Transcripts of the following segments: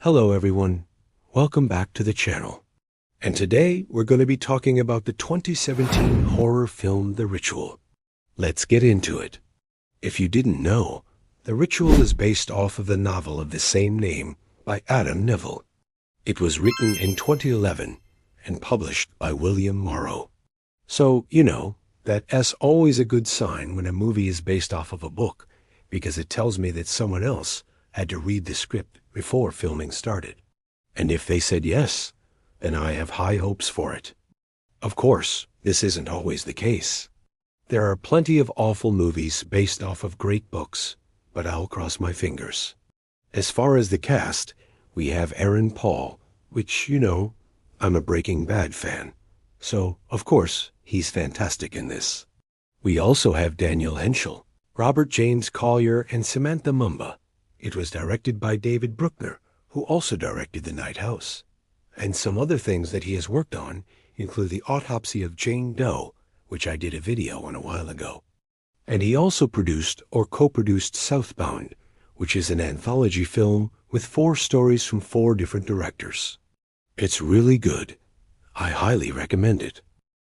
Hello everyone, welcome back to the channel. And today we're going to be talking about the 2017 horror film The Ritual. Let's get into it. If you didn't know, The Ritual is based off of the novel of the same name by Adam Neville. It was written in 2011 and published by William Morrow. So, that's always a good sign when a movie is based off of a book, because it tells me that someone else had to read the script before filming started. And if they said yes, then I have high hopes for it. Of course, this isn't always the case. There are plenty of awful movies based off of great books, but I'll cross my fingers. As far as the cast, we have Aaron Paul, which, I'm a Breaking Bad fan. So, of course, he's fantastic in this. We also have Daniel Henschel, Robert James-Collier, and Samantha Mumba. It was directed by David Bruckner, who also directed The Night House. And some other things that he has worked on include The Autopsy of Jane Doe, which I did a video on a while ago. And he also produced or co-produced Southbound, which is an anthology film with 4 stories from 4 different directors. It's really good. I highly recommend it.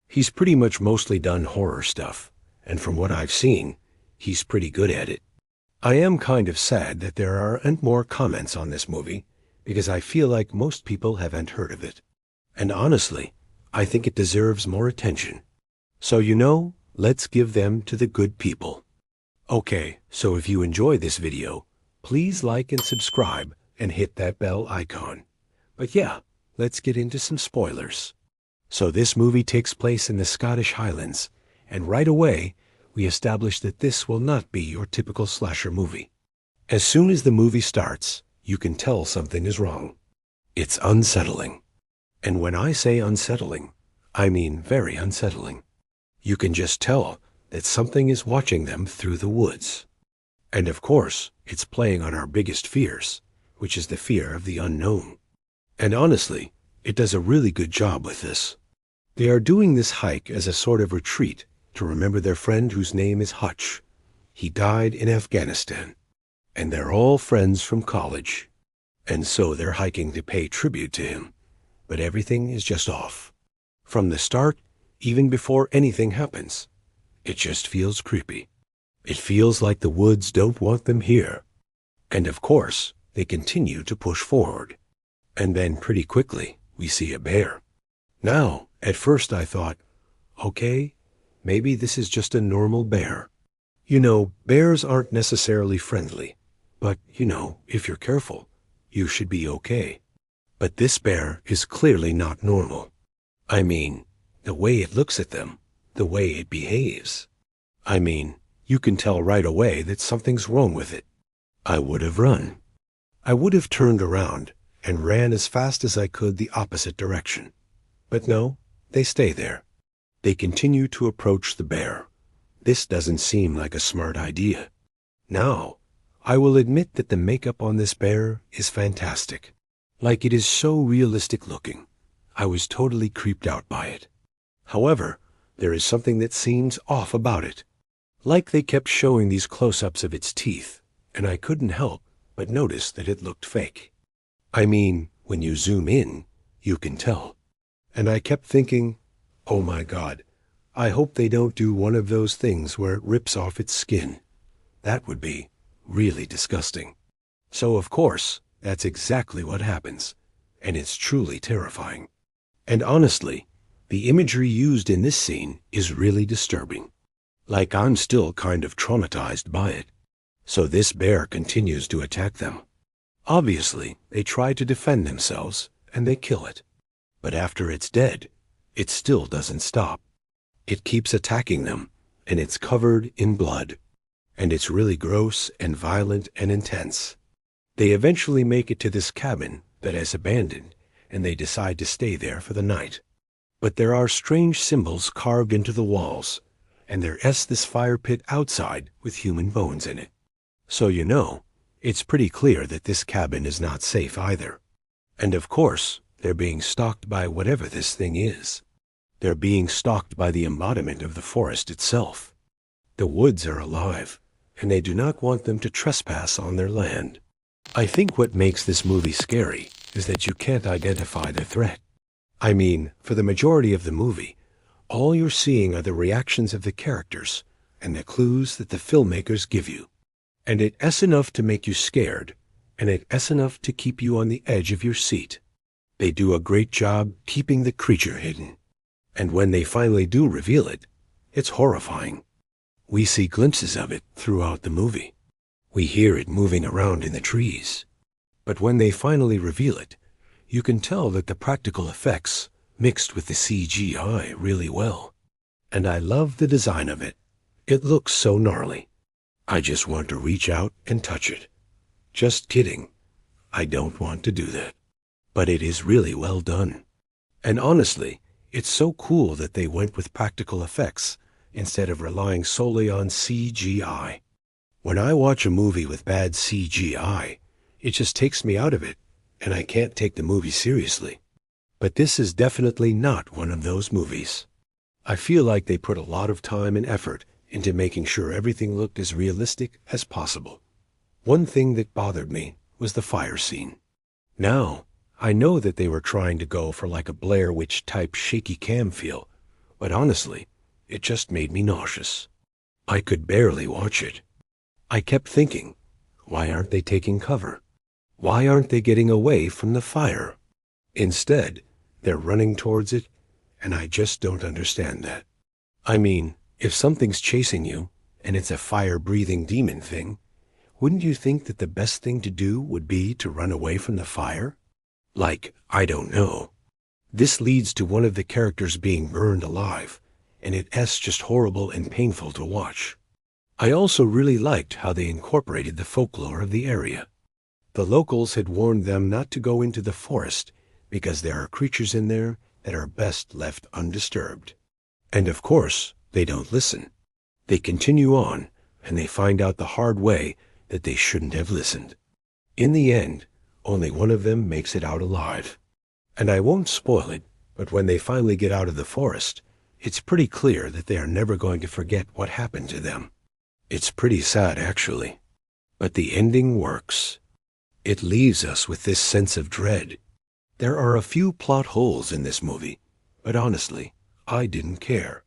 He's pretty much mostly done horror stuff, and from what I've seen, he's pretty good at it. I am kind of sad that there aren't more comments on this movie, because I feel like most people haven't heard of it. And honestly, I think it deserves more attention. So let's give them to the good people. Okay, so if you enjoy this video, please like and subscribe and hit that bell icon. But yeah, let's get into some spoilers. So this movie takes place in the Scottish Highlands, and right away, we establish that this will not be your typical slasher movie. As soon as the movie starts, you can tell something is wrong. It's unsettling. And when I say unsettling, I mean very unsettling. You can just tell that something is watching them through the woods. And of course, it's playing on our biggest fears, which is the fear of the unknown. And honestly, it does a really good job with this. They are doing this hike as a sort of retreat to remember their friend whose name is Hutch. He died in Afghanistan. And they're all friends from college. And so they're hiking to pay tribute to him. But everything is just off. From the start, even before anything happens, it just feels creepy. It feels like the woods don't want them here. And of course, they continue to push forward. And then pretty quickly, we see a bear. Now, at first I thought, okay, maybe this is just a normal bear. Bears aren't necessarily friendly, but, if you're careful, you should be okay. But this bear is clearly not normal. I mean, the way it looks at them, the way it behaves. I mean, you can tell right away that something's wrong with it. I would have run. I would have turned around and ran as fast as I could the opposite direction. But no, they stay there. They continue to approach the bear. This doesn't seem like a smart idea. Now, I will admit that the makeup on this bear is fantastic. Like, it is so realistic looking. I was totally creeped out by it. However, there is something that seems off about it. Like they kept showing these close-ups of its teeth, and I couldn't help but notice that it looked fake. I mean, when you zoom in, you can tell. And I kept thinking, oh my God, I hope they don't do one of those things where it rips off its skin. That would be really disgusting. So of course, that's exactly what happens, and it's truly terrifying. And honestly, the imagery used in this scene is really disturbing. Like, I'm still kind of traumatized by it. So this bear continues to attack them. Obviously, they try to defend themselves, and they kill it. But after it's dead, it still doesn't stop. It keeps attacking them, and it's covered in blood. And it's really gross and violent and intense. They eventually make it to this cabin that is abandoned, and they decide to stay there for the night. But there are strange symbols carved into the walls, and there is this fire pit outside with human bones in it. So it's pretty clear that this cabin is not safe either. And of course, they're being stalked by whatever this thing is. They're being stalked by the embodiment of the forest itself. The woods are alive, and they do not want them to trespass on their land. I think what makes this movie scary is that you can't identify the threat. I mean, for the majority of the movie, all you're seeing are the reactions of the characters and the clues that the filmmakers give you. And it's enough to make you scared, and it's enough to keep you on the edge of your seat. They do a great job keeping the creature hidden. And when they finally do reveal it, it's horrifying. We see glimpses of it throughout the movie. We hear it moving around in the trees. But when they finally reveal it, you can tell that the practical effects mixed with the CGI really well. And I love the design of it. It looks so gnarly. I just want to reach out and touch it. Just kidding. I don't want to do that. But it is really well done. And honestly, it's so cool that they went with practical effects instead of relying solely on CGI. When I watch a movie with bad CGI, it just takes me out of it, and I can't take the movie seriously. But this is definitely not one of those movies. I feel like they put a lot of time and effort into making sure everything looked as realistic as possible. One thing that bothered me was the fire scene. Now, I know that they were trying to go for like a Blair Witch type shaky cam feel, but honestly, it just made me nauseous. I could barely watch it. I kept thinking, why aren't they taking cover? Why aren't they getting away from the fire? Instead, they're running towards it, and I just don't understand that. I mean, if something's chasing you, and it's a fire-breathing demon thing, wouldn't you think that the best thing to do would be to run away from the fire? Like, I don't know. This leads to one of the characters being burned alive, and it's just horrible and painful to watch. I also really liked how they incorporated the folklore of the area. The locals had warned them not to go into the forest because there are creatures in there that are best left undisturbed. And of course, they don't listen. They continue on, and they find out the hard way that they shouldn't have listened. In the end, only one of them makes it out alive. And I won't spoil it, but when they finally get out of the forest, it's pretty clear that they are never going to forget what happened to them. It's pretty sad, actually. But the ending works. It leaves us with this sense of dread. There are a few plot holes in this movie, but honestly, I didn't care.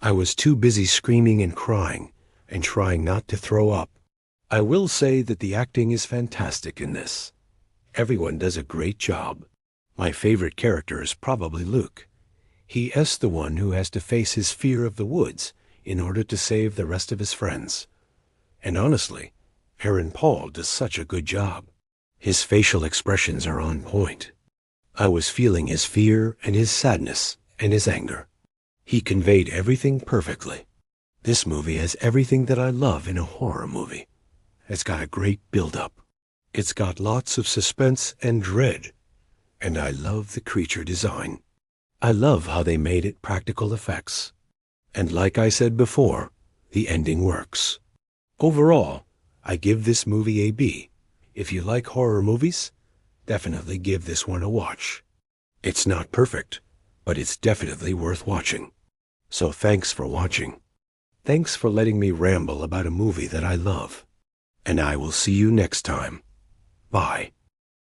I was too busy screaming and crying and trying not to throw up. I will say that the acting is fantastic in this. Everyone does a great job. My favorite character is probably Luke. He is the one who has to face his fear of the woods in order to save the rest of his friends. And honestly, Aaron Paul does such a good job. His facial expressions are on point. I was feeling his fear and his sadness and his anger. He conveyed everything perfectly. This movie has everything that I love in a horror movie. It's got a great build-up. It's got lots of suspense and dread. And I love the creature design. I love how they made it practical effects. And like I said before, the ending works. Overall, I give this movie a B. If you like horror movies, definitely give this one a watch. It's not perfect, but it's definitely worth watching. So thanks for watching. Thanks for letting me ramble about a movie that I love. And I will see you next time. Bye.